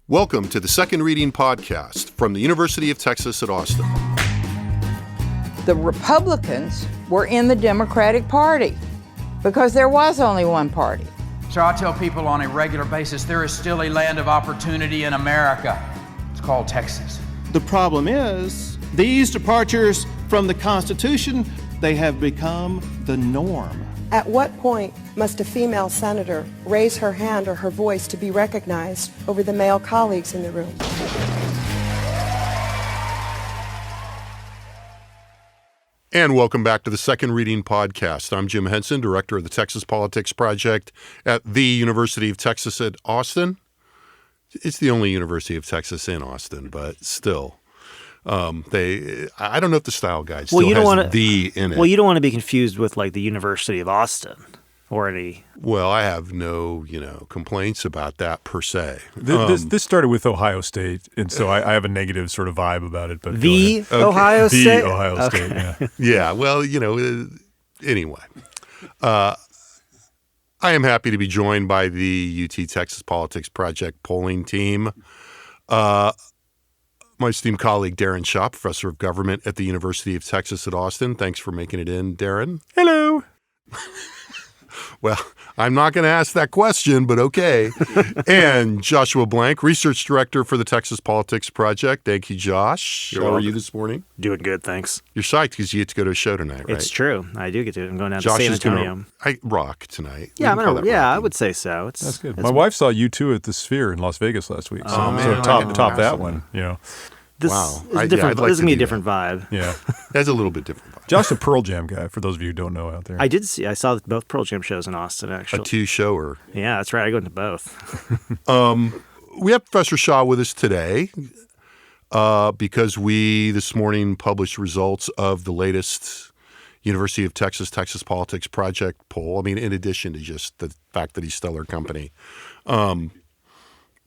Welcome to the Second Reading Podcast from the University of Texas at Austin. The Republicans were in the Democratic Party because there was only one party. So I tell people on a regular basis, there is still a land of opportunity in America. It's called Texas. The problem is, these departures from the Constitution, they have become the norm. At what point must a female senator raise her hand or her voice to be recognized over the male colleagues in the room? And welcome back to the Second Reading Podcast. I'm Jim Henson, director of the Texas Politics Project at the University of Texas at Austin. It's the only University of Texas in Austin, but still. I don't know if the style guide still has "the" in it. Well, you don't want to be confused with like the University of Austin or any. Well, I have no, complaints about that per se. This started with Ohio State, and so I have a negative sort of vibe about it. But the Ohio State? The Ohio State, yeah. Yeah, well, anyway. I am happy to be joined by the UT Texas Politics Project polling team. My esteemed colleague, Daron Shaw, professor of government at the University of Texas at Austin. Thanks for making it in, Daron. Hello. Well, I'm not going to ask that question, but okay. And Joshua Blank, research director for the Texas Politics Project. Thank you, Josh. How are you this morning? Doing good, thanks. You're psyched because you get to go to a show tonight, right? It's true. I do get to. I'm going down Josh to San Antonio. I rock tonight. Yeah, I would say so. That's good. My wife saw you two at the Sphere in Las Vegas last week. So, top that one, This wow. is a different. This is going to be a different vibe. Yeah. That's a little bit different vibe. Josh's a Pearl Jam guy, for those of you who don't know out there. I saw both Pearl Jam shows in Austin, actually. A two-shower. Yeah, that's right. I go into both. We have Professor Shaw with us today because we this morning published results of the latest University of Texas Politics Project poll. I mean, in addition to just the fact that he's stellar company.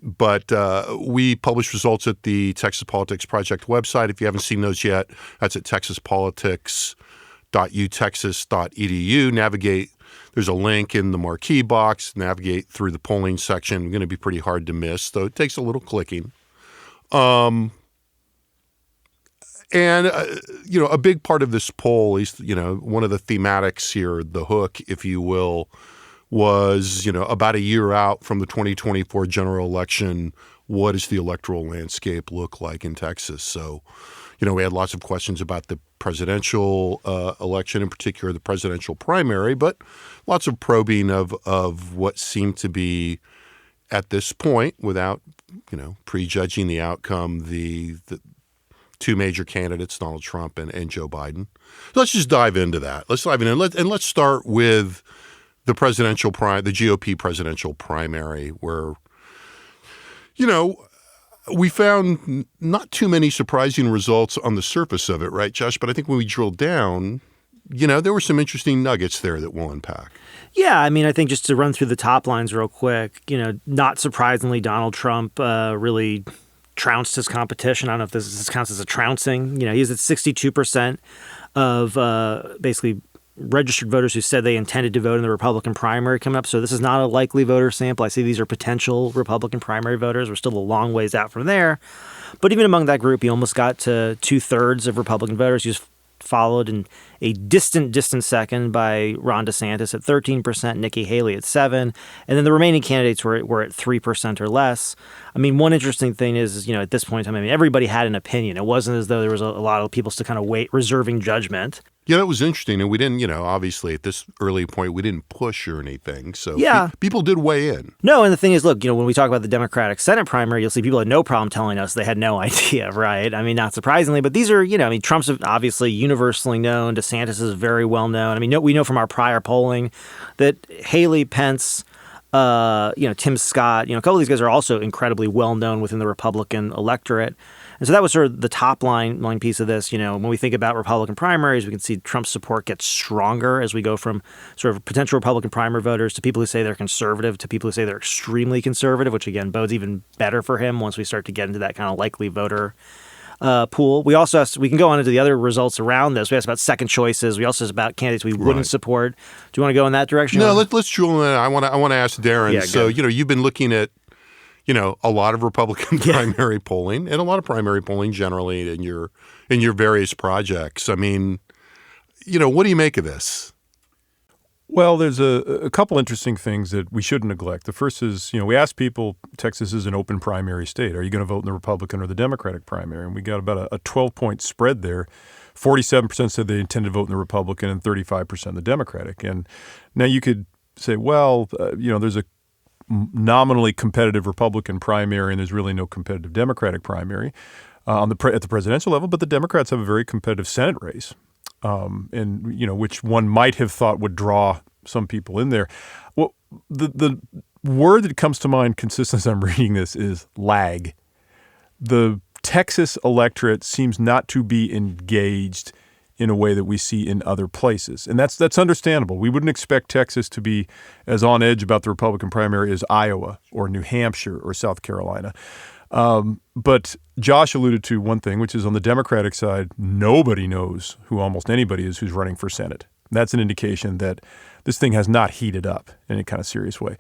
But we publish results at the Texas Politics Project website. If you haven't seen those yet, that's at texaspolitics.utexas.edu. Navigate. There's a link in the marquee box. Navigate through the polling section. It's going to be pretty hard to miss, though it takes a little clicking. A big part of this poll is, one of the thematics here, the hook, if you will, was, about a year out from the 2024 general election, what does the electoral landscape look like in Texas? So, we had lots of questions about the presidential election, in particular the presidential primary, but lots of probing of what seemed to be, at this point, without, prejudging the outcome, the two major candidates, Donald Trump and Joe Biden. So let's just dive into that. Let's dive in and let's start with the GOP presidential primary, where, we found not too many surprising results on the surface of it, right, Josh? But I think when we drilled down, there were some interesting nuggets there that we'll unpack. Yeah, I mean, I think just to run through the top lines real quick, not surprisingly, Donald Trump really trounced his competition. I don't know if this counts as a trouncing. He's at 62% of basically registered voters who said they intended to vote in the Republican primary coming up. So this is not a likely voter sample. I see these are potential Republican primary voters. We're still a long ways out from there. But even among that group, he almost got to 2/3 of Republican voters. He was followed in a distant second by Ron DeSantis at 13%, Nikki Haley at 7%, and then the remaining candidates were at 3% or less. I mean, one interesting thing is, at this point in time, everybody had an opinion. It wasn't as though there was a lot of people still kind of reserving judgment. Yeah, that was interesting. And we didn't, obviously at this early point, we didn't push or anything. So people did weigh in. No, and the thing is, look, when we talk about the Democratic Senate primary, you'll see people had no problem telling us they had no idea, right? I mean, not surprisingly, but these are, Trump's obviously universally known. DeSantis is very well known. I mean, we know from our prior polling that Haley, Pence, Tim Scott, a couple of these guys are also incredibly well known within the Republican electorate. And so that was sort of the top line piece of this. When we think about Republican primaries, we can see Trump's support get stronger as we go from sort of potential Republican primary voters to people who say they're conservative to people who say they're extremely conservative, which, again, bodes even better for him once we start to get into that kind of likely voter pool. We also we can go on into the other results around this. We asked about second choices. We also asked about candidates we wouldn't support. Do you want to go in that direction? No, let's drill in. I want to ask Daron. Yeah, so, you've been looking at a lot of Republican primary polling and a lot of primary polling generally in your various projects. I mean, what do you make of this? Well, there's a couple interesting things that we shouldn't neglect. The first is, we asked people, Texas is an open primary state. Are you going to vote in the Republican or the Democratic primary? And we got about a 12-point spread there. 47% said they intended to vote in the Republican and 35% the Democratic. And now you could say, well, there's a nominally competitive Republican primary and there's really no competitive Democratic primary at the presidential level, but the Democrats have a very competitive Senate race. Which one might have thought would draw some people in there. Well, the word that comes to mind consistently as I'm reading this is lag. The Texas electorate seems not to be engaged in a way that we see in other places. And that's understandable. We wouldn't expect Texas to be as on edge about the Republican primary as Iowa or New Hampshire or South Carolina. But Josh alluded to one thing, which is on the Democratic side, nobody knows who almost anybody is who's running for Senate. That's an indication that this thing has not heated up in any kind of serious way.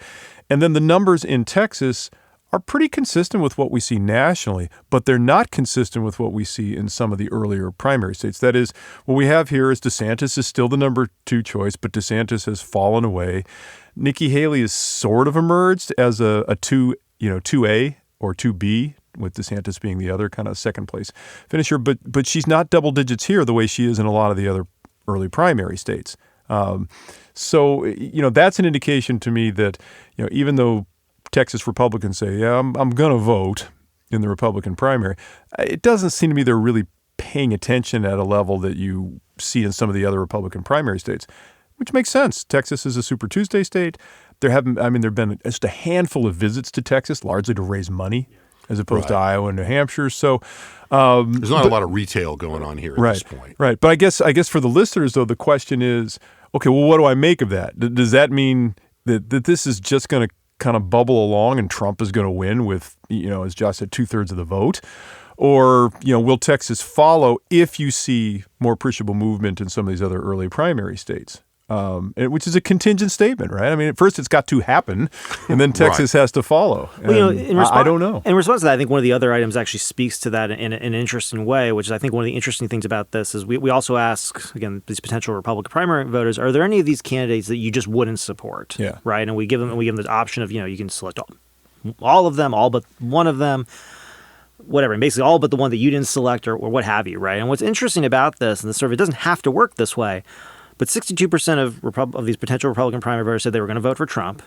And then the numbers in Texas are pretty consistent with what we see nationally, but they're not consistent with what we see in some of the earlier primary states. That is, what we have here is DeSantis is still the number 2 choice, but DeSantis has fallen away. Nikki Haley has sort of emerged as a 2A or 2B, with DeSantis being the other kind of second place finisher. But she's not double digits here the way she is in a lot of the other early primary states. So that's an indication to me that, even though Texas Republicans say, yeah, I'm going to vote in the Republican primary, it doesn't seem to me they're really paying attention at a level that you see in some of the other Republican primary states, which makes sense. Texas is a Super Tuesday state. There have been just a handful of visits to Texas, largely to raise money, as opposed to Iowa and New Hampshire. So there's not a lot of retail going on here at this point. Right. But I guess for the listeners, though, the question is, okay, well, what do I make of that? Does that mean that this is just going to kind of bubble along and Trump is going to win with, as Josh said, 2/3 of the vote? Or, will Texas follow if you see more appreciable movement in some of these other early primary states? Which is a contingent statement, right? I mean, at first it's got to happen, and then Texas has to follow. Well, I don't know. In response to that, I think one of the other items actually speaks to that in an interesting way, which is I think one of the interesting things about this is we also ask, again, these potential Republican primary voters, are there any of these candidates that you just wouldn't support? Yeah. Right? And we give them the option of, you can select all of them, all but one of them, whatever, and basically all but the one that you didn't select or what have you, right? And what's interesting about this, and this survey, it doesn't have to work this way, but 62% of these potential Republican primary voters said they were going to vote for Trump.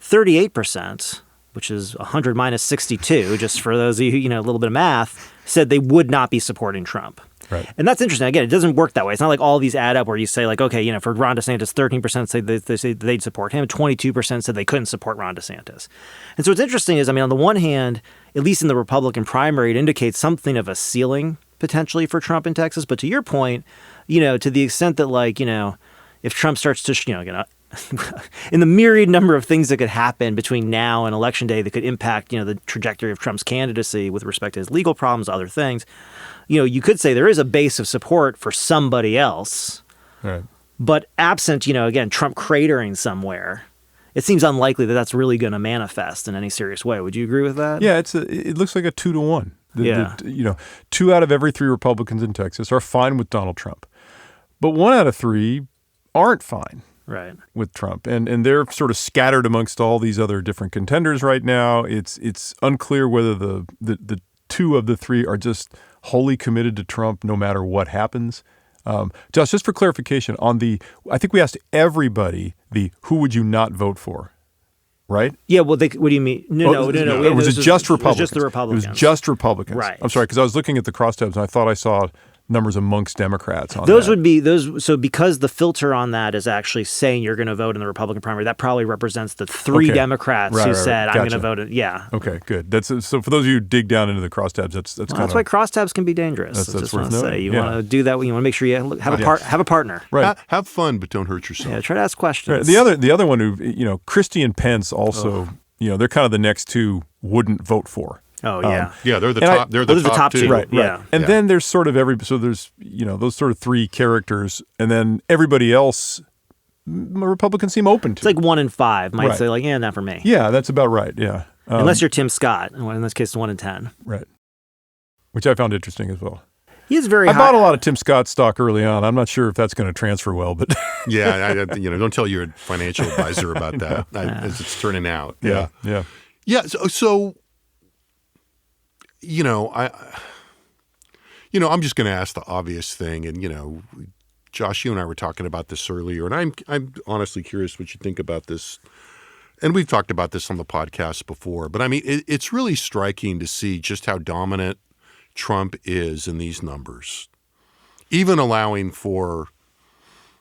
38%, which is 100 minus 62, just for those of you who, a little bit of math, said they would not be supporting Trump. Right. And that's interesting. Again, it doesn't work that way. It's not like all these add up where you say like, okay, for Ron DeSantis, 13% say they say they'd support him. 22% said they couldn't support Ron DeSantis. And so what's interesting is, on the one hand, at least in the Republican primary, it indicates something of a ceiling potentially for Trump in Texas. But to your point, to the extent that if Trump starts to, in the myriad number of things that could happen between now and Election Day that could impact, the trajectory of Trump's candidacy with respect to his legal problems, other things, you could say there is a base of support for somebody else. Right. But absent, again, Trump cratering somewhere, it seems unlikely that that's really going to manifest in any serious way. Would you agree with that? Yeah, it looks like a 2-1. 2 out of every 3 Republicans in Texas are fine with Donald Trump. But 1 out of 3 aren't fine with Trump. And they're sort of scattered amongst all these other different contenders right now. It's unclear whether the 2 of the 3 are just wholly committed to Trump no matter what happens. Josh, just for clarification, I think we asked everybody who would you not vote for? Right? Yeah, well, what do you mean? No. It was just Republicans. It was just the Republicans. It was just Republicans. Right. I'm sorry, because I was looking at the crosstabs and I thought I saw numbers amongst Democrats on those that. would be those. So because the filter on that is actually saying you're going to vote in the Republican primary, that probably represents the 3 Democrats who said, I'm going to vote. Yeah. Okay, good. So for those of you who dig down into the crosstabs, that's why crosstabs can be dangerous. That's just worth want to say noting. You want to do that. You want to make sure you have a partner. Right. Have fun, but don't hurt yourself. Yeah. Try to ask questions. Right. The other one who Christie and Pence also they're kind of the next 2 wouldn't vote for. Oh yeah, they're the top. They're the top 2. Right. Yeah. And then there's sort of there's those sort of 3 characters, and then everybody else, Republicans seem open to. It's like 1 in 5 might say like, not for me. Yeah, that's about right. Yeah. Unless you're Tim Scott, in this case, 1 in 10. Right. Which I found interesting as well. He is very I high. bought a lot of Tim Scott stock early on. I'm not sure if that's going to transfer well, but Yeah, don't tell your financial advisor about that as it's turning out. yeah. So I'm just going to ask the obvious thing, and Josh, you and I were talking about this earlier, and I'm honestly curious what you think about this. And we've talked about this on the podcast before, but I mean, it's really striking to see just how dominant Trump is in these numbers, even allowing for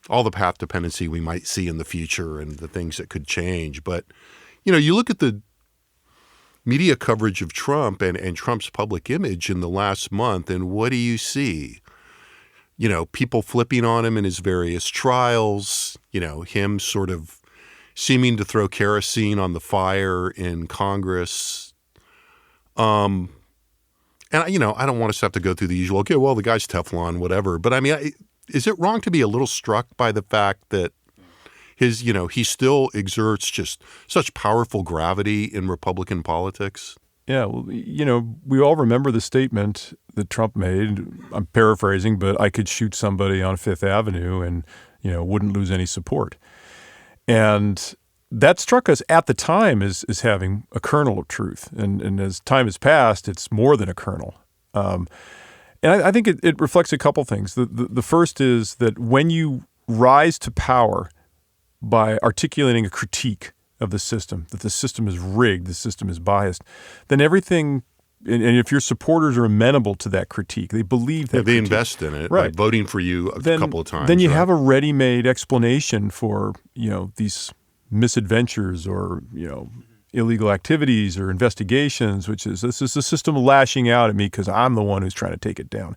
all the path dependency we might see in the future and the things that could change. But, you look at the media coverage of Trump and Trump's public image in the last month, and what do you see? People flipping on him in his various trials, him sort of seeming to throw kerosene on the fire in Congress. And, I don't want us to have to go through the usual, okay, well, the guy's Teflon, whatever. But I mean, is it wrong to be a little struck by the fact that he still exerts just such powerful gravity in Republican politics? Yeah, well, we all remember the statement that Trump made. I'm paraphrasing, but I could shoot somebody on Fifth Avenue and, wouldn't lose any support. And that struck us at the time as having a kernel of truth. And as time has passed, it's more than a kernel. And I think it reflects a couple things. The first is that when you rise to power by articulating a critique of the system, that the system is rigged, the system is biased, then everything, and if your supporters are amenable to that critique, they believe that they critique, invest in it, right? Like voting for you a couple of times. Then you right? have a ready-made explanation for these misadventures or illegal activities or investigations, which is this is the system lashing out at me because I'm the one who's trying to take it down.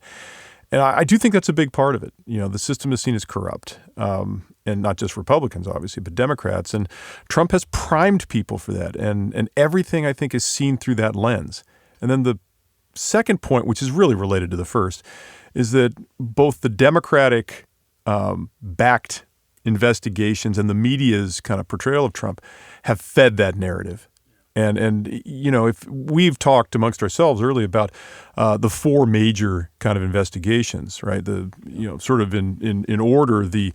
And I do think that's a big part of it. The system is seen as corrupt, and not just Republicans, obviously, but Democrats. And Trump has primed people for that. And everything, I think, is seen through that lens. And then the second point, which is really related to the first, is that both the Democratic backed investigations and the media's kind of portrayal of Trump have fed that narrative. And if we've talked amongst ourselves early about the four major kind of investigations, right? Sort of in order, the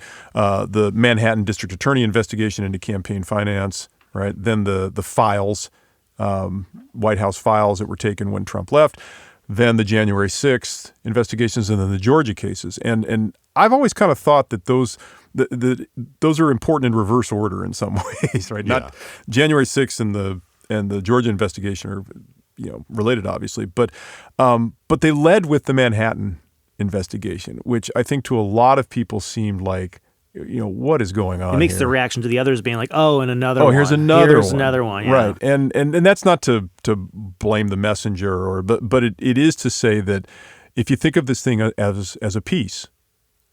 Manhattan District Attorney investigation into campaign finance, right? Then the files, White House files that were taken when Trump left, then the January 6th investigations, and then the Georgia cases. And I've always kind of thought that those are important in reverse order in some ways, right? Yeah. Not January 6th and the Georgia investigation are, related, obviously, but they led with the Manhattan investigation, which I think to a lot of people seemed like, what is going on? It makes here? the reaction to the others being like, oh, and another one. Here's another one. Yeah. Right. And that's not to blame the messenger but it is to say that if you think of this thing as a piece,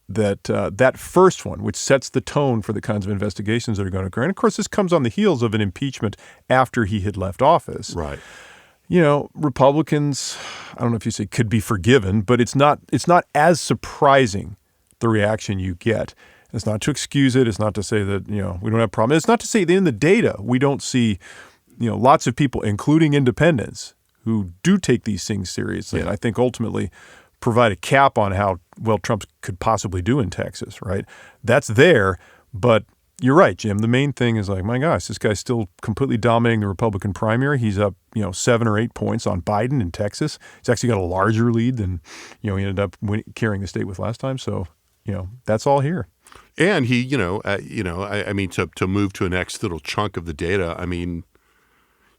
that first one, which sets the tone for the kinds of investigations that are going to occur. And of course, this comes on the heels of an impeachment after he had left office. Right. Republicans, I don't know if you say could be forgiven, but it's not as surprising, the reaction you get. It's not to excuse it. It's not to say that, we don't have a problem. It's not to say that in the data, we don't see, lots of people, including independents, who do take these things seriously. Yeah. And I think ultimately provide a cap on how well Trump could possibly do in Texas, right? That's there, but you're right, Jim. The main thing is like, my gosh, this guy's still completely dominating the Republican primary. He's up, 7 or 8 points on Biden in Texas. He's actually got a larger lead than, he ended up carrying the state with last time. So, that's all here. And he, to move to a next little chunk of the data, I mean,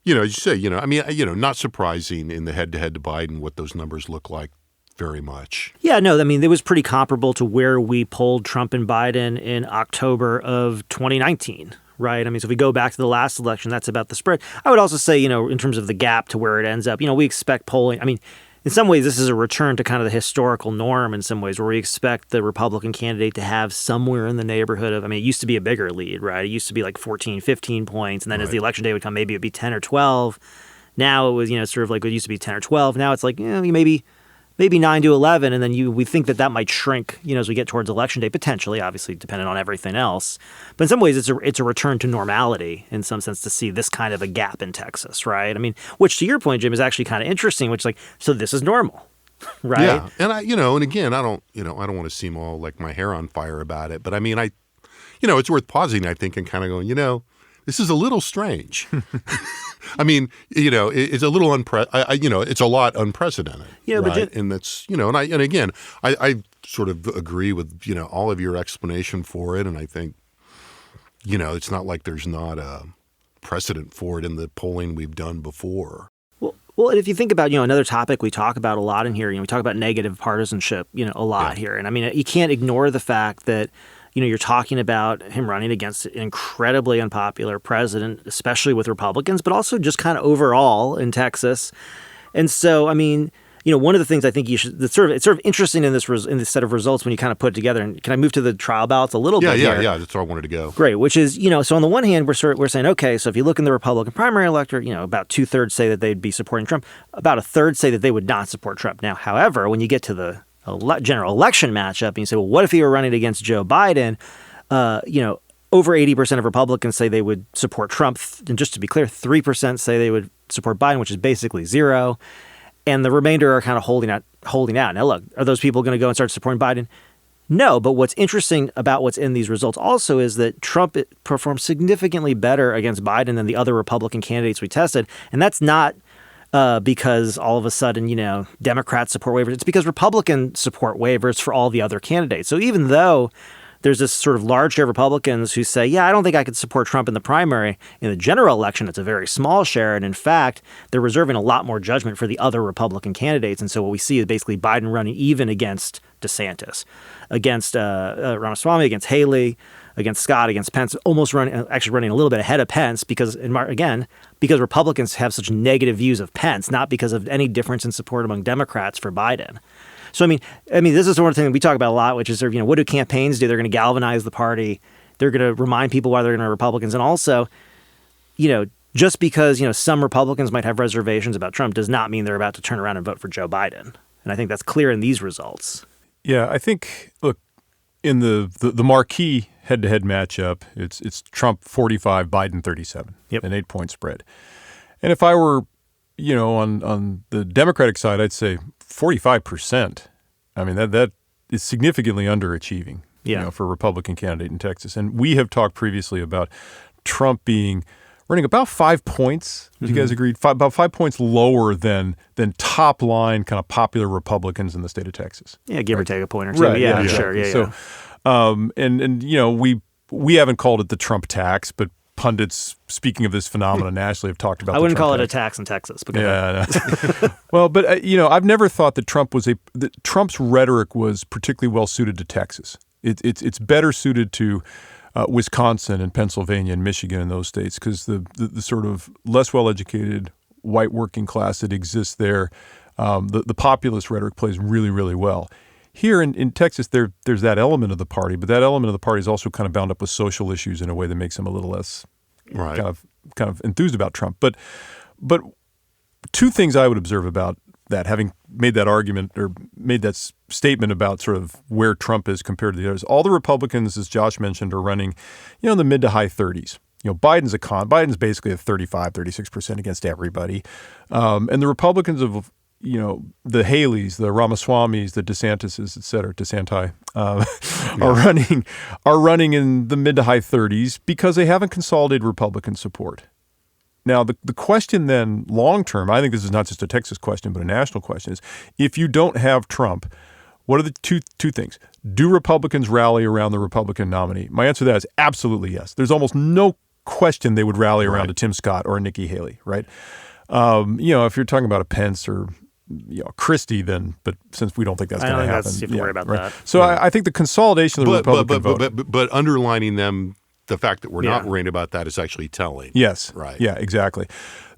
as you say, not surprising in the head-to-head to Biden what those numbers look like. Very much. Yeah, no, I mean, it was pretty comparable to where we polled Trump and Biden in October of 2019, right? I mean, so if we go back to the last election, that's about the spread. I would also say, in terms of the gap to where it ends up, we expect polling. I mean, in some ways, this is a return to kind of the historical norm in some ways, where we expect the Republican candidate to have somewhere in the neighborhood of, it used to be a bigger lead, right? It used to be like 14, 15 points. And then as the election day would come, maybe it'd be 10 or 12. Now it was, sort of like it used to be 10 or 12. Now it's like, maybe maybe 9-11, and then we think that might shrink, as we get towards election day, potentially, obviously dependent on everything else. But in some ways, it's a return to normality in some sense to see this kind of a gap in Texas, right? I mean, which to your point, Jim, is actually kind of interesting. Which so this is normal, right? Yeah, and and again, I don't want to seem all like my hair on fire about it, but I mean, it's worth pausing, I think, and kind of going, this is a little strange. I mean, it's a little it's a lot unprecedented. Yeah, right? And that's and again, I sort of agree with all of your explanation for it, and I think it's not like there's not a precedent for it in the polling we've done before. Well, and if you think about, another topic we talk about a lot in here, we talk about negative partisanship, a lot here. And I mean, you can't ignore the fact that, you're talking about him running against an incredibly unpopular president, especially with Republicans, but also just kind of overall in Texas. And so, I mean, one of the things I think it's sort of interesting in this set of results when you kind of put it together. And can I move to the trial ballots a little bit? Yeah. That's where I wanted to go. Great. Which is, so on the one hand, we're saying, okay, so if you look in the Republican primary electorate, about 2/3 say that they'd be supporting Trump. About 1/3 say that they would not support Trump. Now, however, when you get to the general election matchup and you say, well, what if he were running against Joe Biden? Over 80% of Republicans say they would support Trump. And just to be clear, 3% say they would support Biden, which is basically zero. And the remainder are kind of holding out. Now, look, are those people going to go and start supporting Biden? No, but what's interesting about what's in these results also is that Trump performed significantly better against Biden than the other Republican candidates we tested. And that's not because all of a sudden, Democrats support waivers. It's because Republicans support waivers for all the other candidates. So even though there's this sort of large share of Republicans who say, I don't think I could support Trump in the primary. In the general election, it's a very small share. And in fact, they're reserving a lot more judgment for the other Republican candidates. And so what we see is basically Biden running even against DeSantis, against Ramaswamy, against Haley, against Scott, against Pence, running a little bit ahead of Pence because Republicans have such negative views of Pence, not because of any difference in support among Democrats for Biden. So, I mean, this is one of the things we talk about a lot, which is, what do campaigns do? They're going to galvanize the party. They're going to remind people why they're going to Republicans. And also, just because, some Republicans might have reservations about Trump does not mean they're about to turn around and vote for Joe Biden. And I think that's clear in these results. Yeah, I think, look, in the marquee head-to-head matchup, it's Trump 45, Biden 37, an 8-point spread. And if I were, on the Democratic side, I'd say 45%. I mean, that is significantly underachieving, for a Republican candidate in Texas. And we have talked previously about Trump running about 5 points. Would you guys agree? About 5 points lower than top line kind of popular Republicans in the state of Texas. Yeah, give or take a point or two. Right, yeah, sure. Yeah, so, we haven't called it the Trump tax, but pundits speaking of this phenomenon nationally have talked about. I wouldn't call it a tax in Texas. But well, but I've never thought that Trump's rhetoric was particularly well suited to Texas. It's better suited to Wisconsin and Pennsylvania and Michigan and those states because the sort of less well educated white working class that exists there, the populist rhetoric plays really, really well. Here in Texas, there's that element of the party, but that element of the party is also kind of bound up with social issues in a way that makes them a little less kind of enthused about Trump. But two things I would observe about that, having made that argument or made that statement about sort of where Trump is compared to the others, all the Republicans, as Josh mentioned, are running, in the mid to high 30s. Biden's basically at 35, 36% against everybody. And the Republicans of the Haleys, the Ramaswamis, the DeSantises, et cetera, DeSanti, are running in the mid to high 30s because they haven't consolidated Republican support. Now, the question then, long term, I think this is not just a Texas question, but a national question, is if you don't have Trump, what are the two things? Do Republicans rally around the Republican nominee? My answer to that is absolutely yes. There's almost no question they would rally around a Tim Scott or a Nikki Haley, right? If you're talking about a Pence or Christie, then, but since we don't think that's going to happen, you have to worry about that. So I think the consolidation of the Republican vote, but underlining them, the fact that we're not worrying about that is actually telling. Yes, right. Yeah, exactly.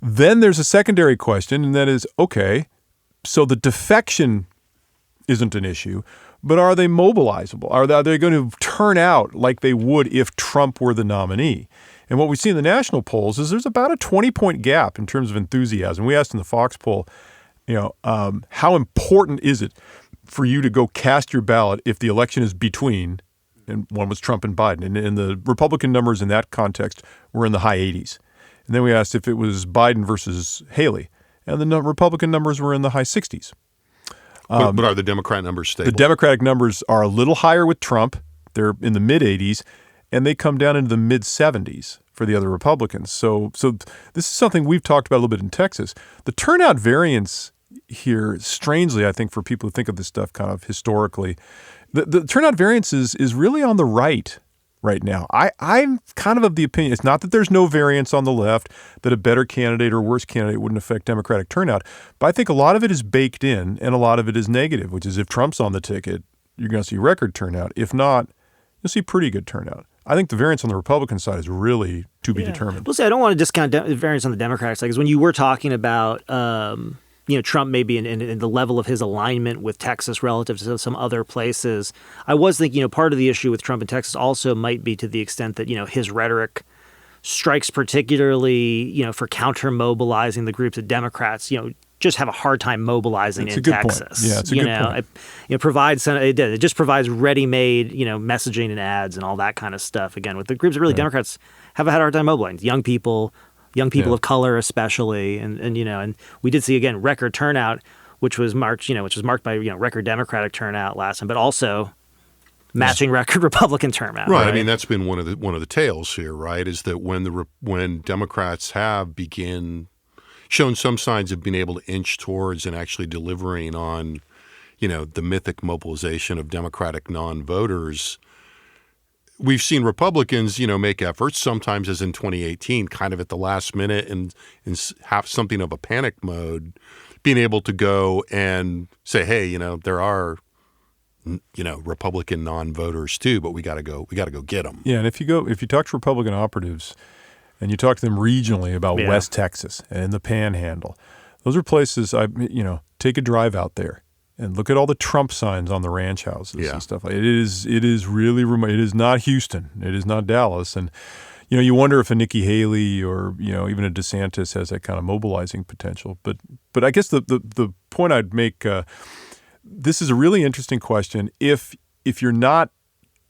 Then there's a secondary question, and that is, okay, so the defection isn't an issue, but are they mobilizable? Are they going to turn out like they would if Trump were the nominee? And what we see in the national polls is there's about a 20-point gap in terms of enthusiasm. We asked in the Fox poll, how important is it for you to go cast your ballot if the election is between, and one was Trump and Biden, and the Republican numbers in that context were in the high 80s. And then we asked if it was Biden versus Haley, and the Republican numbers were in the high 60s. But are the Democrat numbers stable? The Democratic numbers are a little higher with Trump. They're in the mid 80s, and they come down into the mid 70s for the other Republicans. So this is something we've talked about a little bit in Texas. The turnout variance here, strangely, I think, for people who think of this stuff kind of historically, the turnout variance is really on the right now. I'm kind of the opinion, it's not that there's no variance on the left, that a better candidate or worse candidate wouldn't affect Democratic turnout, but I think a lot of it is baked in and a lot of it is negative, which is if Trump's on the ticket, you're going to see record turnout. If not, you'll see pretty good turnout. I think the variance on the Republican side is really to be determined. Well, see, I don't want to discount the variance on the Democratic side, because when you were talking about Trump maybe in the level of his alignment with Texas relative to some other places, I was thinking, part of the issue with Trump in Texas also might be to the extent that, his rhetoric strikes particularly, for counter-mobilizing the groups that Democrats, just have a hard time mobilizing in Texas. Point. Yeah, it's a good point. It just provides ready-made, messaging and ads and all that kind of stuff. Again, with the groups that really Democrats have had a hard time mobilizing, young people of color especially, and we did see again record turnout, which was marked by record Democratic turnout last time, but also matching record Republican turnout. Right. I mean, that's been one of the tales here, right? Is that when Democrats have shown some signs of being able to inch towards and actually delivering on, the mythic mobilization of Democratic non-voters, we've seen Republicans, make efforts, sometimes as in 2018, kind of at the last minute and have something of a panic mode, being able to go and say, hey, there are, Republican non-voters too, but we got to go get them. Yeah, and if you talk to Republican operatives and you talk to them regionally about West Texas and the Panhandle, those are places take a drive out there and look at all the Trump signs on the ranch houses and stuff. It is really remote. It is not Houston. It is not Dallas. And, you wonder if a Nikki Haley or, even a DeSantis has that kind of mobilizing potential. But I guess the point I'd make, this is a really interesting question. If you're not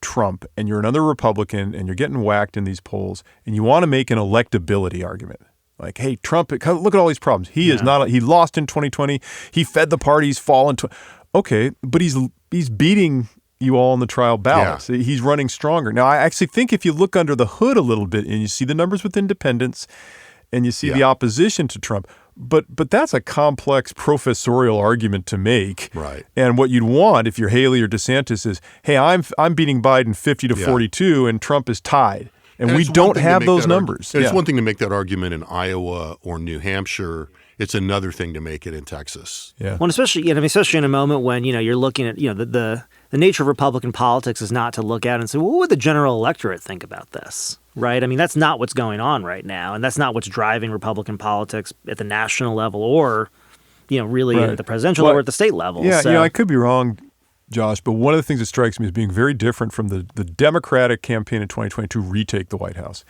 Trump and you're another Republican and you're getting whacked in these polls and you want to make an electability argument, like, hey, Trump, look at all these problems. He is not. He lost in 2020. He fed the party. He's fallen. Okay, but he's beating you all on the trial ballots. Yeah. He's running stronger. Now, I actually think if you look under the hood a little bit and you see the numbers with independents and you see the opposition to Trump, but that's a complex professorial argument to make. Right. And what you'd want if you're Haley or DeSantis is, hey, I'm beating Biden 50-42 and Trump is tied. And we don't have those numbers. It's one thing to make that argument in Iowa or New Hampshire. It's another thing to make it in Texas. Yeah. Well, especially in a moment when you're looking at the nature of Republican politics is not to look at and say, well, what would the general electorate think about this? Right? I mean, that's not what's going on right now, and that's not what's driving Republican politics at the national level or really at the presidential level or at the state level. Yeah, I could be wrong, Josh, but one of the things that strikes me as being very different from the Democratic campaign in 2020 to retake the White House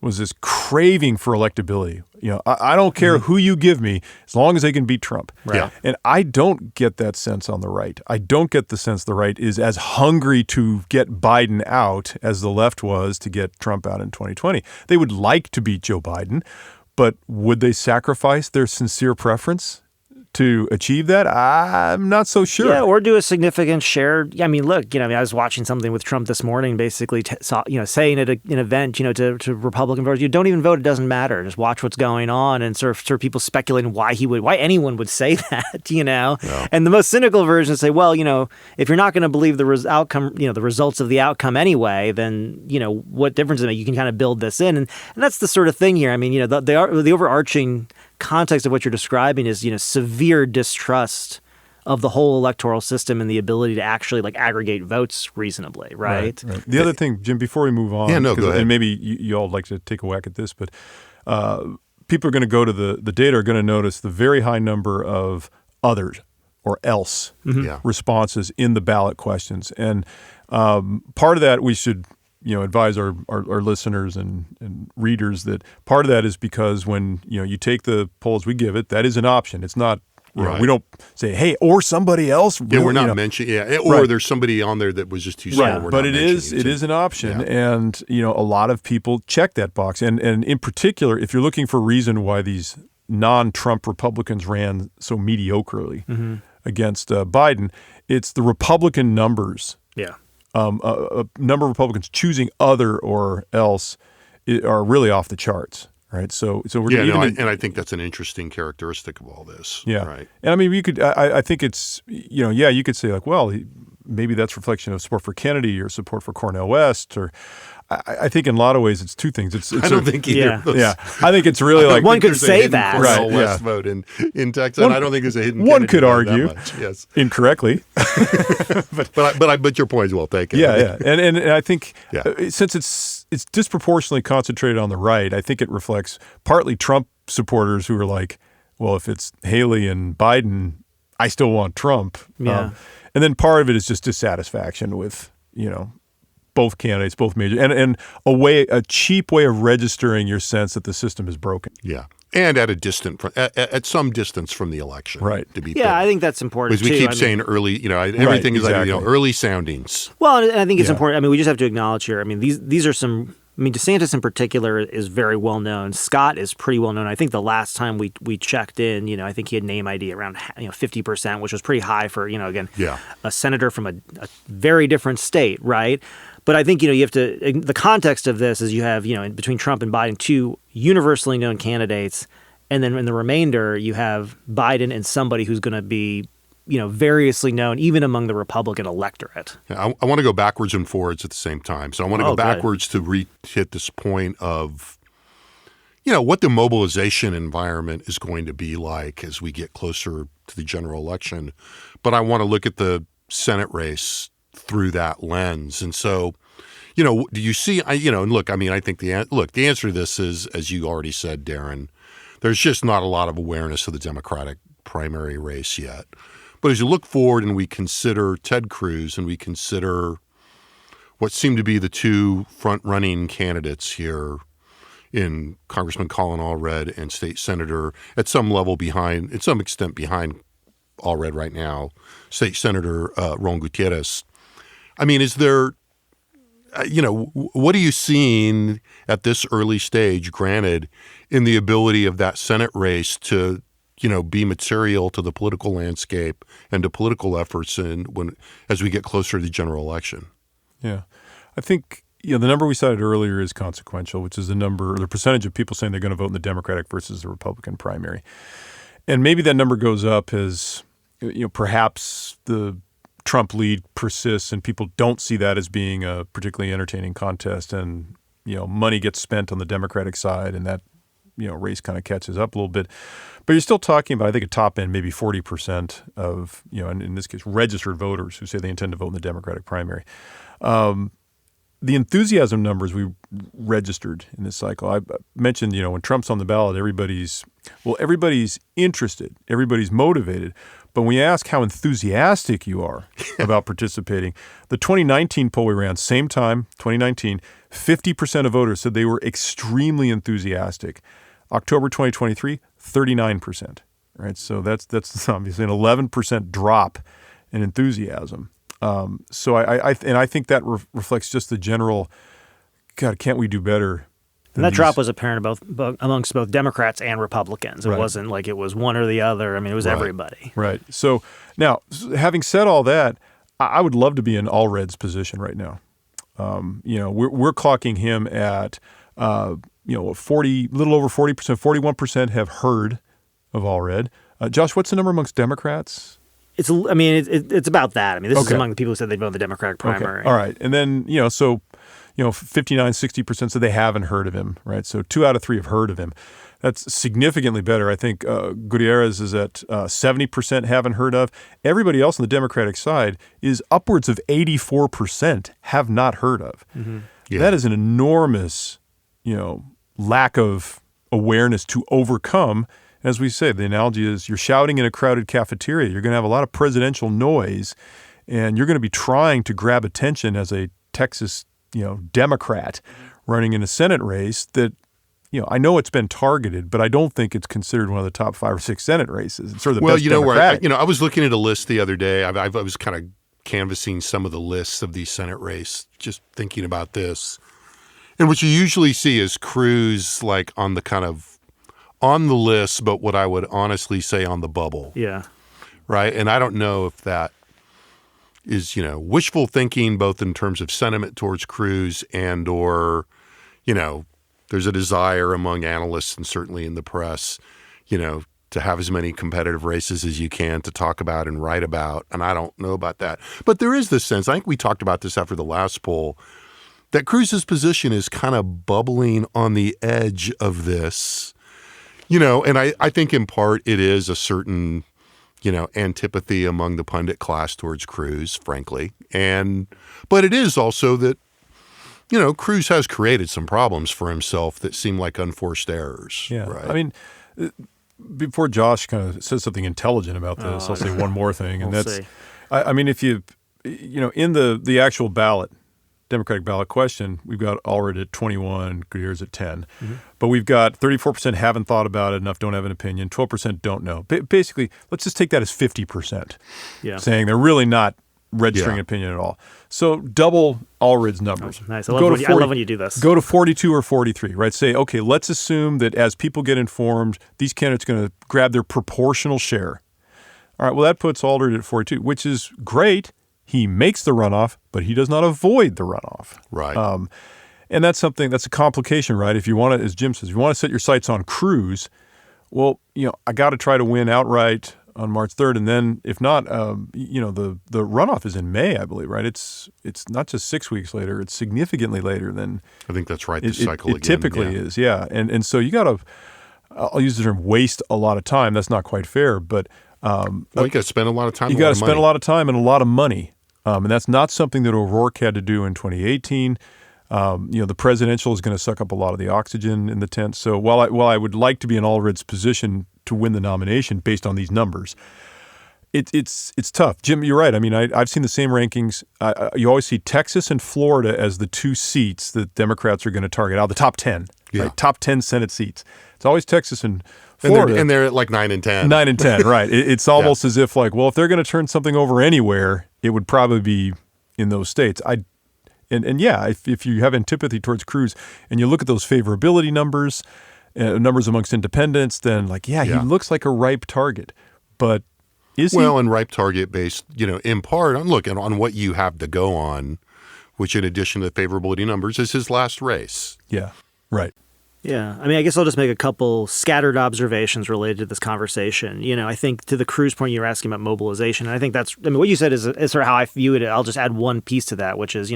was this craving for electability. I don't care who you give me as long as they can beat Trump. Right. Yeah. And I don't get that sense on the right. I don't get the sense the right is as hungry to get Biden out as the left was to get Trump out in 2020. They would like to beat Joe Biden, but would they sacrifice their sincere preference to achieve that? I'm not so sure. Yeah, or do a significant share. I mean, look, I was watching something with Trump this morning, basically, saying at an event, to Republican voters, you don't even vote, it doesn't matter. Just watch what's going on, and sort of people speculating why anyone would say that, Yeah. And the most cynical version say, well, if you're not going to believe the outcome, the results of the outcome anyway, then, what difference does it make? You can kind of build this in, and that's the sort of thing here. I mean, the overarching context of what you're describing is, severe distrust of the whole electoral system and the ability to actually aggregate votes reasonably, right? The other thing, Jim, before we move on, go ahead. And maybe you all like to take a whack at this, but people are going to go to the data are going to notice the very high number of others or else responses in the ballot questions. And part of that we should advise our listeners and readers that part of that is because when you take the polls we give it, that is an option. It's not Right. We don't say, hey, or somebody else. Yeah, we're not you know. mentioning. Yeah, or Right. there's somebody on there that was just too small. Right, We're but not it mentioning is an option, Yeah. and a lot of people check that box, and in particular, if you're looking for a reason why these non-Trump Republicans ran so mediocrely against Biden, it's the Republican numbers. Yeah. A number of Republicans choosing other or else are really off the charts. Right, so we're and I think that's an interesting characteristic of all this. Yeah, right. And I mean, we could. I think it's you could say like, well, maybe that's reflection of support for Kennedy or support for Cornel West, or I think in a lot of ways it's two things. It's I don't think either. Yeah. Of those. Yeah, I think it's really like One could There's a say hidden that. Cornel Right, West yeah. vote in Texas. I don't think there's a hidden. one Kennedy could vote that argue, much. Yes, incorrectly. but your point is well taken. Yeah. And I think Yeah. since it's disproportionately concentrated on the right, I think it reflects partly Trump supporters who are like, well, if it's Haley and Biden, I still want Trump. Yeah. And then part of it is just dissatisfaction with, both candidates, both major, and a cheap way of registering your sense that the system is broken. Yeah, and at some distance from the election, Right. To be Yeah, fair. I think that's important Because we too. keep saying early, everything is exactly. like early soundings. Well, and I think it's Yeah. important. I mean, we just have to acknowledge here. I mean, these are some. I mean, DeSantis in particular is very well known. Scott is pretty well known. I think the last time we checked in, I think he had name ID around 50%, which was pretty high for again a senator from a very different state, right? But I think you have to. The context of this is you have between Trump and Biden, two universally known candidates, and then in the remainder you have Biden and somebody who's going to be variously known even among the Republican electorate. I want to go backwards and forwards at the same time. So I want to go good. backwards to hit this point of, what the mobilization environment is going to be like as we get closer to the general election. But I want to look at the Senate race through that lens. And so, do you see, and look, I mean, I think the answer to this is, as you already said, Daron, there's just not a lot of awareness of the Democratic primary race yet. But as you look forward and we consider Ted Cruz and we consider what seem to be the two front-running candidates here in Congressman Colin Allred and State Senator, at some extent behind Allred right now, State Senator Ron Gutierrez. I mean, is there, what are you seeing at this early stage, granted, in the ability of that Senate race to be material to the political landscape and to political efforts as we get closer to the general election? Yeah. I think, the number we cited earlier is consequential, which is the percentage of people saying they're going to vote in the Democratic versus the Republican primary. And maybe that number goes up as, perhaps the Trump lead persists and people don't see that as being a particularly entertaining contest, and, money gets spent on the Democratic side, and that, race kind of catches up a little bit. But you're still talking about, I think, a top end, maybe 40% of, and in this case, registered voters who say they intend to vote in the Democratic primary. The enthusiasm numbers we registered in this cycle, I mentioned, when Trump's on the ballot, everybody's interested, everybody's motivated. But when we ask how enthusiastic you are about participating, the 2019 poll we ran, same time, 2019, 50% of voters said they were extremely enthusiastic. October 2023, 39%. Right, so that's obviously an 11% drop in enthusiasm. So I think that reflects just the general, God, can't we do better? And that drop was apparent amongst both Democrats and Republicans. It wasn't like it was one or the other. I mean, it was everybody. Right. So now, having said all that, I would love to be in Allred's position right now. We're clocking him at 40, little over 40%, 41% have heard of Allred. Josh, what's the number amongst Democrats? It's about that. I mean, this is among the people who said they'd vote in the Democratic primary. Okay. All right. And then, 59, 60% said they haven't heard of him, right? So 2 out of 3 have heard of him. That's significantly better. I think Gutierrez is at 70% haven't heard of. Everybody else on the Democratic side is upwards of 84% have not heard of. Mm-hmm. Yeah. That is an enormous, lack of awareness to overcome. As we say, the analogy is you're shouting in a crowded cafeteria. You're going to have a lot of presidential noise, and you're going to be trying to grab attention as a Texas, Democrat running in a Senate race that, I know it's been targeted, but I don't think it's considered one of the top 5 or 6 Senate races. It's sort of the well, best you know, where Democratic. I was looking at a list the other day. I was kind of canvassing some of the lists of these Senate race, just thinking about this. And what you usually see is Cruz like on the list, but what I would honestly say on the bubble. Yeah. Right. And I don't know if that is, wishful thinking, both in terms of sentiment towards Cruz and or, there's a desire among analysts and certainly in the press, to have as many competitive races as you can to talk about and write about. And I don't know about that. But there is this sense, I think we talked about this after the last poll, that Cruz's position is kind of bubbling on the edge of this, and I think in part it is a certain, antipathy among the pundit class towards Cruz, frankly. But it is also that, Cruz has created some problems for himself that seem like unforced errors. Yeah. Right? I mean, before Josh kind of says something intelligent about this, I'll say one more thing. And We'll that's, see. I mean, if in the actual ballot, Democratic ballot question, we've got Allred at 21, Greer's at 10. Mm-hmm. But we've got 34% haven't thought about it enough, don't have an opinion, 12% don't know. Basically, let's just take that as 50%, saying they're really not registering an opinion at all. So double Allred's numbers. Oh, nice. I love when you do this. Go to 42 or 43, right? Say, okay, let's assume that as people get informed, these candidates are going to grab their proportional share. All right, well, that puts Allred at 42, which is great. He makes the runoff, but he does not avoid the runoff. Right. And that's a complication, right? If you want to, as Jim says, if you want to set your sights on Cruz, well, I got to try to win outright on March 3rd. And then if not, the runoff is in May, I believe, right? It's not just 6 weeks later. It's significantly later than I think that's right. This cycle it again. typically is. Yeah. And so you got to, I'll use the term waste a lot of time. That's not quite fair, but you got to spend a lot of time. You got to spend a lot of time and a lot of money. And that's not something that O'Rourke had to do in 2018. The presidential is going to suck up a lot of the oxygen in the tent. So while I would like to be in Allred's position to win the nomination based on these numbers, it's tough. Jim, you're right. I mean, I've seen the same rankings. You always see Texas and Florida as the 2 seats that Democrats are going to target out of the top 10. Yeah. Right? Top 10 Senate seats. It's always Texas and Florida. And they're at like 9 and 10. 9 and 10, right. It's almost as if like, well, if they're going to turn something over anywhere, it would probably be in those states. If you have antipathy towards Cruz and you look at those favorability numbers, numbers amongst independents, then he looks like a ripe target. But is he? Well, and ripe target based, in part on what you have to go on, which in addition to the favorability numbers is his last race. Yeah, right. Yeah. I mean, I guess I'll just make a couple scattered observations related to this conversation. I think to the Cruz point, you were asking about mobilization. And I think what you said is sort of how I view it. I'll just add one piece to that, which is,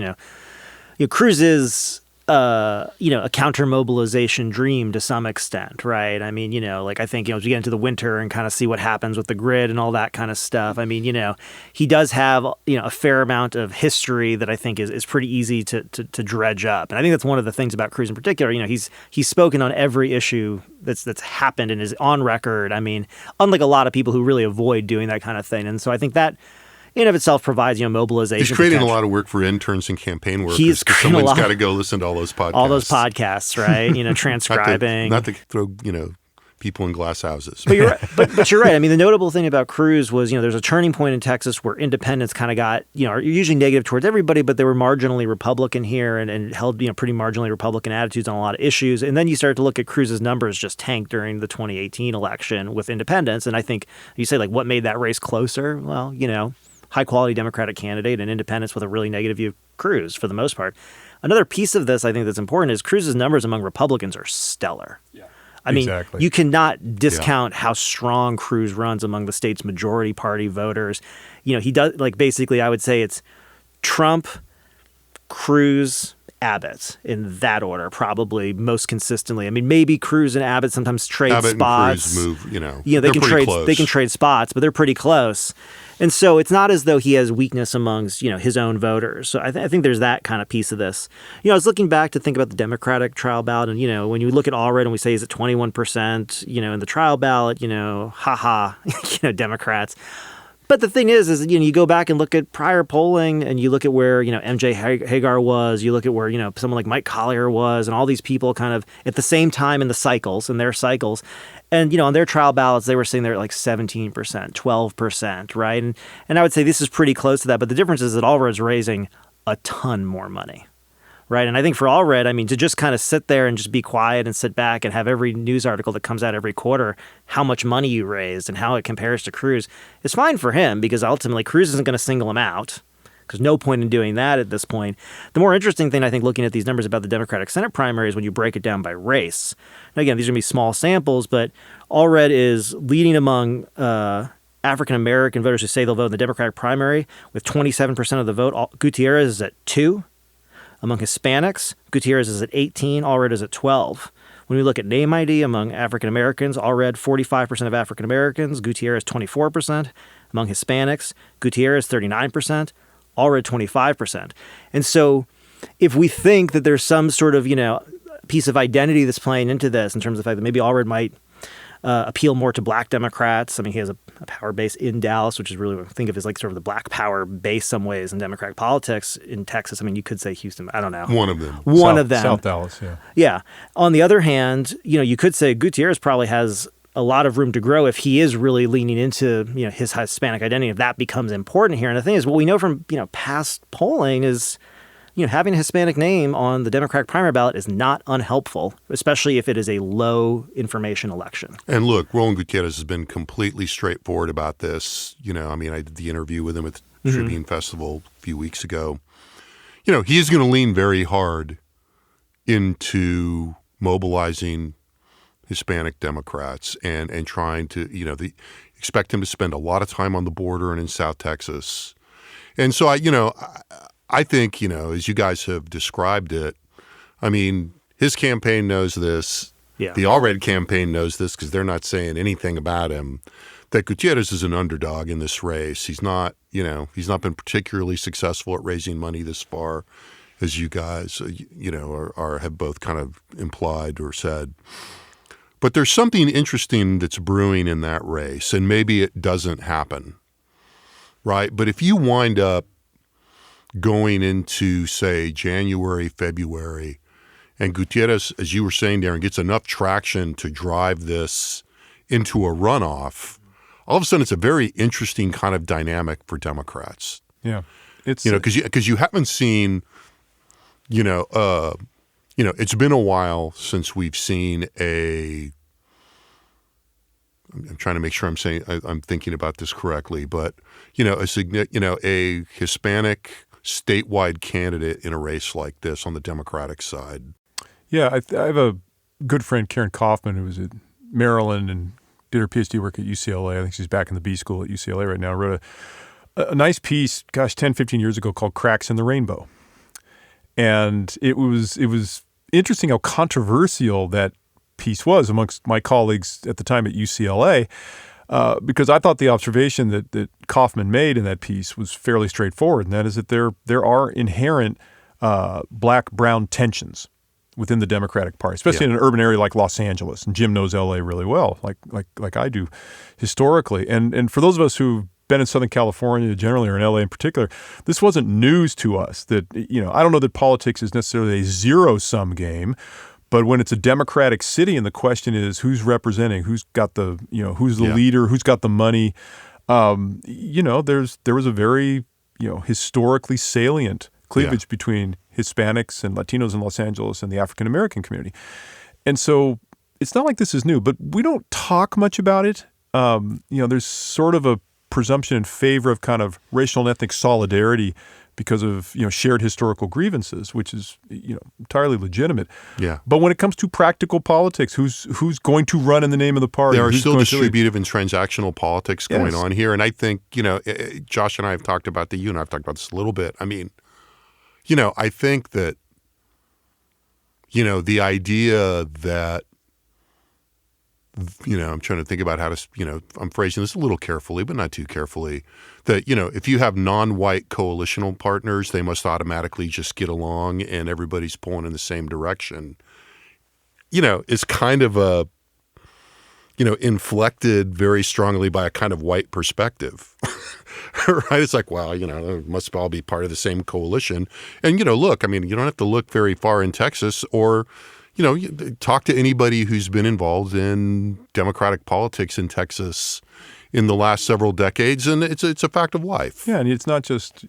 Cruz is, a counter mobilization dream to some extent, right? I mean, I think, as we get into the winter and kind of see what happens with the grid and all that kind of stuff. I mean, he does have, a fair amount of history that I think is pretty easy to dredge up. And I think that's one of the things about Cruz in particular. He's spoken on every issue that's happened and is on record. I mean, unlike a lot of people who really avoid doing that kind of thing. And so I think that in of itself provides, mobilization. He's creating potential. a lot of work for interns and campaign workers. Someone's got to go listen to all those podcasts. All those podcasts, right? Transcribing. not to throw, people in glass houses. But you're right. But you're right. I mean, the notable thing about Cruz was, there's a turning point in Texas where independents kind of got, are usually negative towards everybody, but they were marginally Republican here and held, pretty marginally Republican attitudes on a lot of issues. And then you start to look at Cruz's numbers just tanked during the 2018 election with independents. And I think you say, what made that race closer? Well, high-quality Democratic candidate and independents with a really negative view of Cruz for the most part. Another piece of this I think that's important is Cruz's numbers among Republicans are stellar. Yeah. I mean, you cannot discount how strong Cruz runs among the state's majority party voters. He does, basically I would say it's Trump, Cruz, Abbott in that order, probably most consistently. I mean, maybe Cruz and Abbott sometimes trade spots. And Cruz move, they can trade. Close. They can trade spots, but they're pretty close. And so it's not as though he has weakness amongst, his own voters. So I think there's that kind of piece of this. I was looking back to think about the Democratic trial ballot, and when you look at Allred and we say he's at 21%, in the trial ballot, Democrats. But the thing is, you go back and look at prior polling, and you look at where MJ Hagar was, you look at where someone like Mike Collier was, and all these people kind of at the same time in their cycles, and on their trial ballots they were sitting there at like 17%, 12%, right? And I would say this is pretty close to that. But the difference is that Allred's raising a ton more money. Right. And I think for Allred, to just kind of sit there and just be quiet and sit back and have every news article that comes out every quarter, how much money you raised and how it compares to Cruz, is fine for him, because ultimately Cruz isn't going to single him out, because no point in doing that at this point. The more interesting thing, I think, looking at these numbers about the Democratic Senate primary is when you break it down by race. Now, again, these are going to be small samples, but Allred is leading among African-American voters who say they'll vote in the Democratic primary with 27% of the vote. Gutierrez is at 2%. Among Hispanics, Gutierrez is at 18%, Allred is at 12%. When we look at name ID among African Americans, Allred 45% of African Americans, Gutierrez 24%. Among Hispanics, Gutierrez 39%, Allred 25%. And so if we think that there's some sort of, piece of identity that's playing into this in terms of the fact that maybe Allred might appeal more to black Democrats. He has a power base in Dallas, which is really what I think of as like sort of the black power base some ways in Democratic politics in Texas. You could say Houston. I don't know. One of them. One of them. South Dallas, yeah. Yeah. On the other hand, you could say Gutierrez probably has a lot of room to grow if he is really leaning into, his Hispanic identity, if that becomes important here. And the thing is, what we know from, past polling is, having a Hispanic name on the Democratic primary ballot is not unhelpful, especially if it is a low information election. And look, Roland Gutierrez has been completely straightforward about this. I did the interview with him at the Tribune Festival a few weeks ago. He is going to lean very hard into mobilizing Hispanic Democrats and trying to, expect him to spend a lot of time on the border and in South Texas. And so I think, as you guys have described it, his campaign knows this. Yeah. The Allred campaign knows this, because they're not saying anything about him, that Gutierrez is an underdog in this race. He's not been particularly successful at raising money this far, as you guys, have both kind of implied or said. But there's something interesting that's brewing in that race, and maybe it doesn't happen, right? But if you wind up going into, say, January, February, and Gutierrez, as you were saying, Daron, gets enough traction to drive this into a runoff, all of a sudden it's a very interesting kind of dynamic for Democrats. Yeah. It's because you haven't seen, it's been a while since we've seen I'm trying to make sure I'm thinking about this correctly, but a Hispanic statewide candidate in a race like this on the Democratic side. Yeah, I have a good friend, Karen Kaufman, who was at Maryland and did her PhD work at UCLA. I think she's back in the B school at UCLA right now. Wrote a nice piece, 10, 15 years ago called Cracks in the Rainbow. And it was interesting how controversial that piece was amongst my colleagues at the time at UCLA, because I thought the observation that Kaufman made in that piece was fairly straightforward, and that is that there are inherent black-brown tensions within the Democratic Party, especially in an urban area like Los Angeles. And Jim knows L.A. really well, like I do historically. And for those of us who've been in Southern California generally, or in L.A. in particular, this wasn't news to us. That I don't know that politics is necessarily a zero-sum game. But when it's a Democratic city and the question is who's representing, who's got the, who's the leader, who's got the money, there was a very, historically salient cleavage between Hispanics and Latinos in Los Angeles and the African American community. And so it's not like this is new, but we don't talk much about it. There's sort of a presumption in favor of kind of racial and ethnic solidarity because of shared historical grievances, which is entirely legitimate. Yeah. But when it comes to practical politics, who's going to run in the name of the party? There are still distributive and transactional politics going on here, and I think Josh and I have talked about you and I have talked about this a little bit. I think that the idea that I'm trying to think about how to, I'm phrasing this a little carefully, but not too carefully, that, if you have non-white coalitional partners, they must automatically just get along and everybody's pulling in the same direction, is kind of a, inflected very strongly by a kind of white perspective. right? It's like, well, it must all be part of the same coalition. And, look, I mean, you don't have to look very far in Texas or, talk to anybody who's been involved in Democratic politics in Texas in the last several decades, and it's a fact of life. Yeah, and it's not just,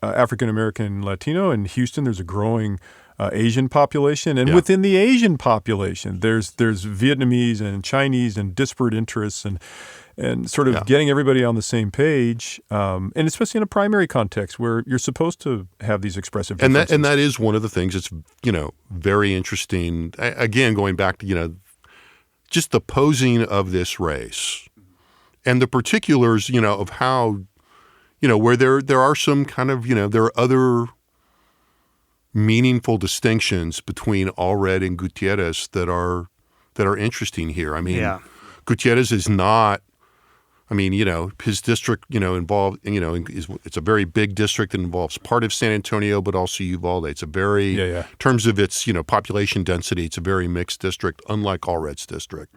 African American Latino. In Houston, there's a growing Asian population, and within the Asian population, there's Vietnamese and Chinese and disparate interests, and sort of getting everybody on the same page, and especially in a primary context where you're supposed to have these expressive differences. And that is one of the things that's very interesting. Again, going back to just the posing of this race, and the particulars of how where there are some kind of there are other meaningful distinctions between Allred and Gutierrez that are interesting here. I mean, Gutierrez is not. I mean, his district, involved, it's a very big district that involves part of San Antonio, but also Uvalde. It's a very, in terms of its, population density, it's a very mixed district, unlike Allred's district.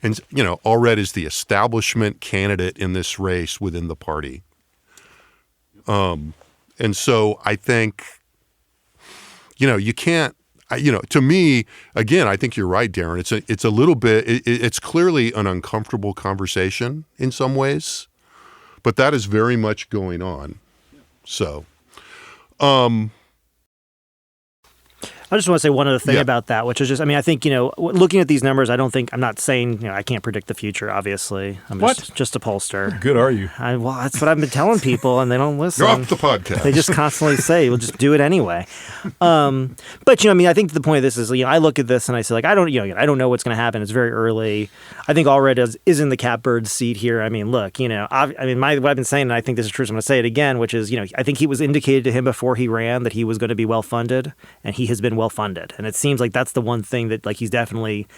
And, Allred is the establishment candidate in this race within the party. And so I think, you can't, to me, again, I think you're right, Daron. It's a little bit, it's clearly an uncomfortable conversation in some ways, but that is very much going on. So, I just want to say one other thing about that, which is just, I think, looking at these numbers, I'm not saying, I can't predict the future, obviously. I'm just a pollster. How good are you? Well, that's what I've been telling people, and they don't listen. Drop the podcast. They just constantly say, we'll just do it anyway. But, I think the point of this is, I look at this and I say, I don't know what's going to happen. It's very early. I think Allred is in the catbird seat here. I mean, look, what I've been saying, and I think this is true, so I'm going to say it again, which is, I think he was indicated to him before he ran that he was going to be well-funded, and he has been well-funded. And it seems like that's the one thing that he's definitely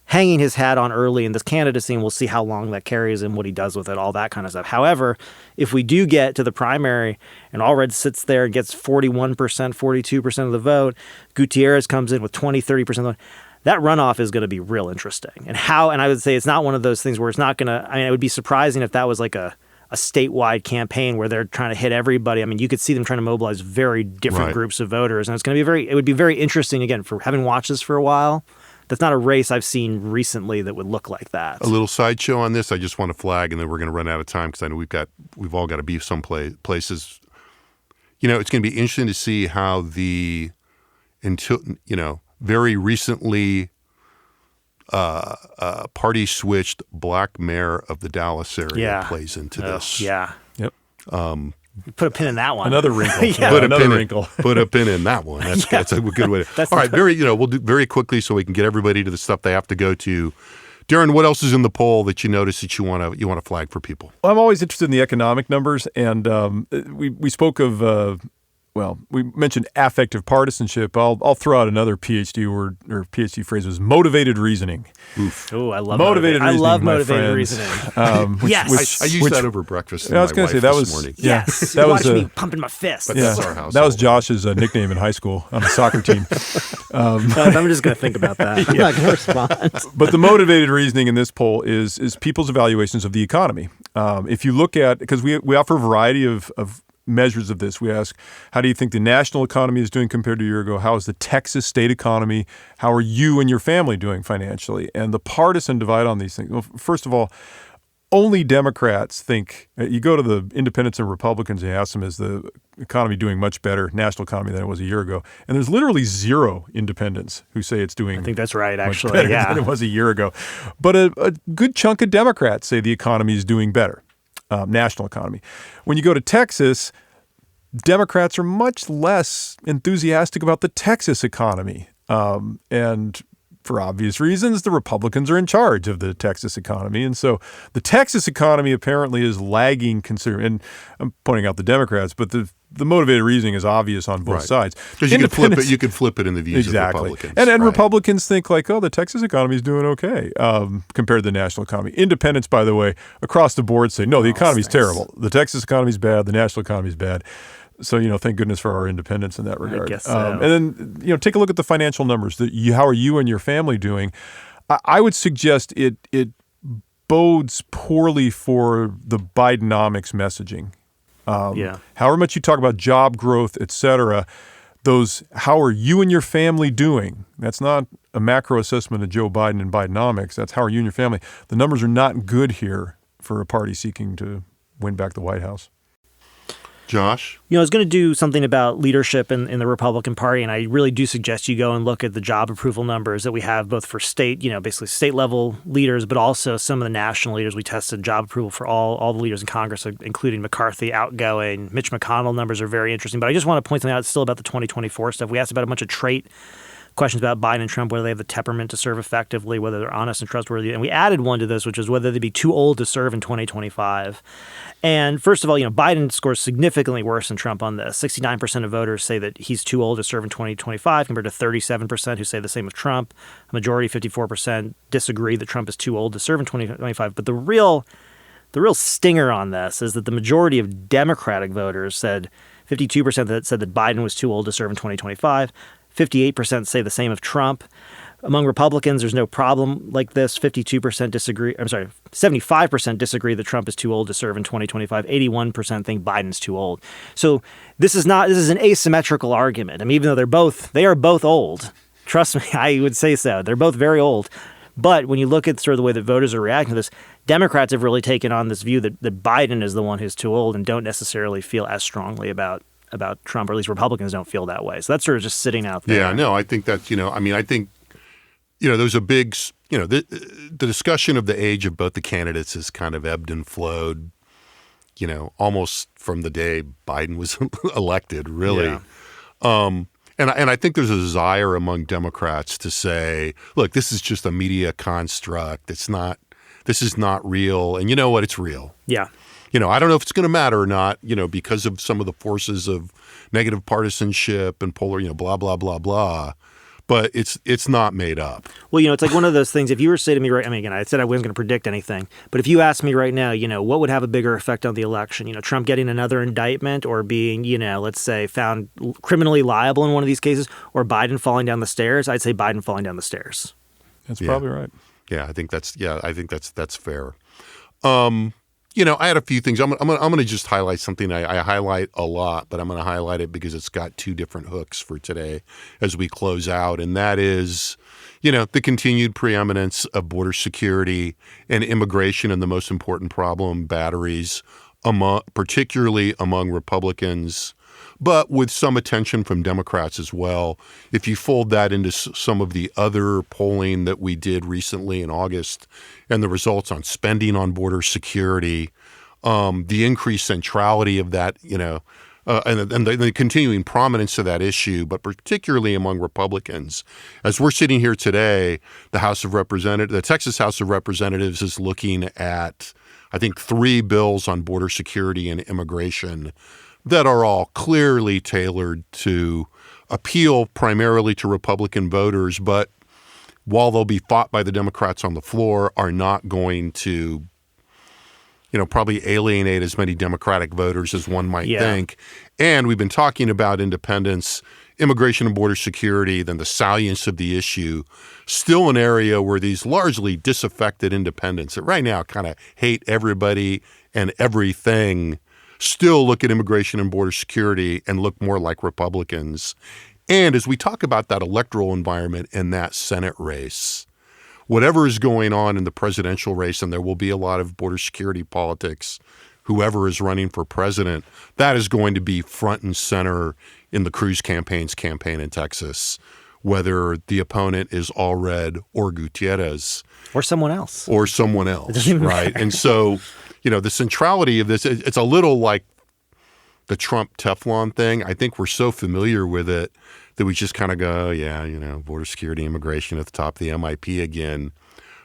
hanging his hat on early in this candidacy, and we'll see how long that carries and what he does with it, all that kind of stuff. However, if we do get to the primary and Allred sits there and gets 41%, 42% of the vote, Gutierrez comes in with 20, 30% of the vote, that runoff is going to be real interesting. And I would say it's not one of those things where it's not going to, it would be surprising if that was like a statewide campaign where they're trying to hit everybody. You could see them trying to mobilize very different groups of voters. And it's going to be it would be very interesting, again, for having watched this for a while. That's not a race I've seen recently that would look like that. A little sideshow on this, I just want to flag, and then we're going to run out of time because I know we've all got to be some places. It's going to be interesting to see how very recently party switched black mayor of the Dallas area plays into this. Yeah. Yep. Put a pin in that one. Another wrinkle. Put another wrinkle. Put a pin in that one. That's a good way to. All right, we'll do very quickly so we can get everybody to the stuff they have to go to. Daron, what else is in the poll that you notice that you want to flag for people? Well, I'm always interested in the economic numbers, and we spoke of. We mentioned affective partisanship. I'll throw out another PhD word or PhD phrase was motivated reasoning. Oh, I love motivated reasoning. I love motivated reasoning. Yes, I used that over breakfast. I was going to say that was morning. Yes, that watch was me pumping my fist. But that's our house. That was Josh's nickname in high school on the soccer team. I'm just going to think about that. I'm not going to respond. But the motivated reasoning in this poll is people's evaluations of the economy. If you look at, because we offer a variety of measures of this. We ask, how do you think the national economy is doing compared to a year ago? How is the Texas state economy? How are you and your family doing financially? And the partisan divide on these things. Well, first of all, only Democrats think, you go to the independents and Republicans, and you ask them, is the economy doing much better, national economy, than it was a year ago? And there's literally zero independents who say it's doing I think that's right, actually. much better than it was a year ago. But a good chunk of Democrats say the economy is doing better. National economy. When you go to Texas, Democrats are much less enthusiastic about the Texas economy. And for obvious reasons, the Republicans are in charge of the Texas economy. And so the Texas economy apparently is lagging considerably. And I'm pointing out the Democrats, but the motivated reasoning is obvious on both sides. Because you could flip it in the views of Republicans. And Republicans think the Texas economy is doing okay compared to the national economy. Independents, by the way, across the board say, no, the economy is terrible. The Texas economy is bad. The national economy is bad. So, thank goodness for our independence in that regard. I guess so. And then, take a look at the financial numbers. How are you and your family doing? I would suggest it bodes poorly for the Bidenomics messaging. However much you talk about job growth, et cetera, those how are you and your family doing? That's not a macro assessment of Joe Biden and Bidenomics. That's how are you and your family. The numbers are not good here for a party seeking to win back the White House. Josh? I was going to do something about leadership in the Republican Party, and I really do suggest you go and look at the job approval numbers that we have both for state, basically state level leaders, but also some of the national leaders. We tested job approval for all the leaders in Congress, including McCarthy, outgoing. Mitch McConnell numbers are very interesting. But I just want to point something out still about the 2024 stuff. We asked about a bunch of trait questions about Biden and Trump, whether they have the temperament to serve effectively, whether they're honest and trustworthy. And we added one to this, which is whether they'd be too old to serve in 2025. And first of all, Biden scores significantly worse than Trump on this. 69% of voters say that he's too old to serve in 2025 compared to 37% who say the same of Trump. A majority, 54%, disagree that Trump is too old to serve in 2025. But the real stinger on this is that the majority of Democratic voters said 52% that said that Biden was too old to serve in 2025. 58% say the same of Trump. Among Republicans, there's no problem like this. 52% disagree. 75% disagree that Trump is too old to serve in 2025. 81% think Biden's too old. So this is an asymmetrical argument. I mean, even though they are both old. Trust me, I would say so. They're both very old. But when you look at sort of the way that voters are reacting to this, Democrats have really taken on this view that Biden is the one who's too old and don't necessarily feel as strongly about Trump, or at least Republicans don't feel that way. So that's sort of just sitting out there. Yeah, no, I think that's, I think, there's a big, the discussion of the age of both the candidates has kind of ebbed and flowed, almost from the day Biden was elected, really. Yeah. And I think there's a desire among Democrats to say, look, this is just a media construct. This is not real. And you know what? It's real. Yeah. I don't know if it's going to matter or not, because of some of the forces of negative partisanship and polar, blah, blah, blah, blah. But it's not made up. Well, it's like one of those things. If you were to say to me again, I said I wasn't going to predict anything. But if you asked me right now, what would have a bigger effect on the election? Trump getting another indictment or being, let's say, found criminally liable in one of these cases, or Biden falling down the stairs, I'd say Biden falling down the stairs. That's probably right. Yeah, I think that's fair. I had a few things. I'm going to just highlight something I highlight a lot, but I'm going to highlight it because it's got two different hooks for today as we close out, and that is, the continued preeminence of border security and immigration and the most important problem, batteries, particularly among Republicans, but with some attention from Democrats as well. If you fold that into some of the other polling that we did recently in August and the results on spending on border security, the increased centrality of that, and the continuing prominence of that issue, but particularly among Republicans. As we're sitting here today, the Texas House of Representatives is looking at, I think, 3 bills on border security and immigration that are all clearly tailored to appeal primarily to Republican voters, but while they'll be fought by the Democrats on the floor, are not going to, probably alienate as many Democratic voters as one might think. And we've been talking about independence, immigration and border security, then the salience of the issue, still an area where these largely disaffected independents that right now kind of hate everybody and everything still look at immigration and border security and look more like Republicans. And as we talk about that electoral environment in that Senate race, whatever is going on in the presidential race, and there will be a lot of border security politics, whoever is running for president, that is going to be front and center in the Cruz campaign's campaign in Texas, whether the opponent is Allred or Gutierrez. Or someone else. Right? And so, the centrality of this, it's a little like the Trump Teflon thing. I think we're so familiar with it that we just kind of go, border security, immigration at the top of the MIP again.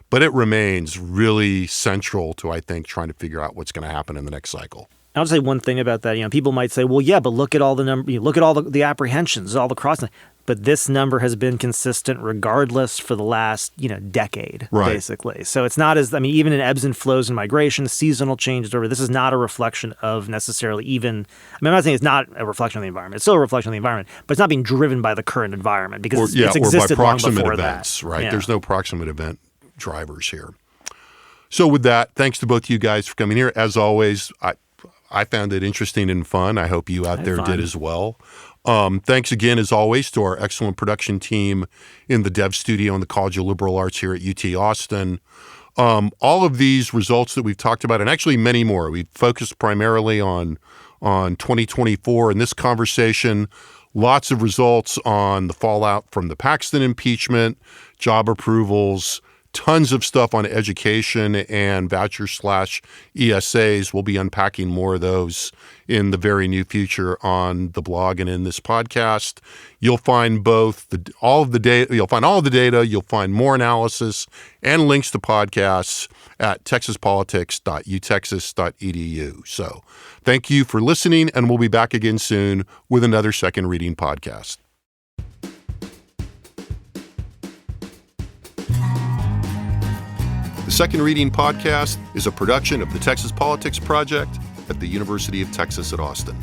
But it remains really central to, I think, trying to figure out what's going to happen in the next cycle. I'll just say one thing about that. People might say, well, yeah, but look at all the look at all the apprehensions, all the crossing. But this number has been consistent regardless for the last, decade, basically. So it's not even in ebbs and flows in migration, seasonal changes over. This is not a reflection of necessarily even, I'm not saying it's not a reflection of the environment. It's still a reflection of the environment, but it's not being driven by the current environment because it's existed or by proximate long before events, that. right? Yeah. There's no proximate event drivers here. So with that, thanks to both of you guys for coming here. As always, I found it interesting and fun. I hope you out there did as well. Thanks again, as always, to our excellent production team in the Dev Studio in the College of Liberal Arts here at UT Austin. All of these results that we've talked about, and actually many more, we've focused primarily on 2024 in this conversation. Lots of results on the fallout from the Paxton impeachment, job approvals, tons of stuff on education and voucher/ESAs. We'll be unpacking more of those in the very near future on the blog and in this podcast. You'll find all of the data. You'll find more analysis and links to podcasts at texaspolitics.utexas.edu. So thank you for listening, and we'll be back again soon with another Second Reading podcast. The Second Reading Podcast is a production of the Texas Politics Project at the University of Texas at Austin.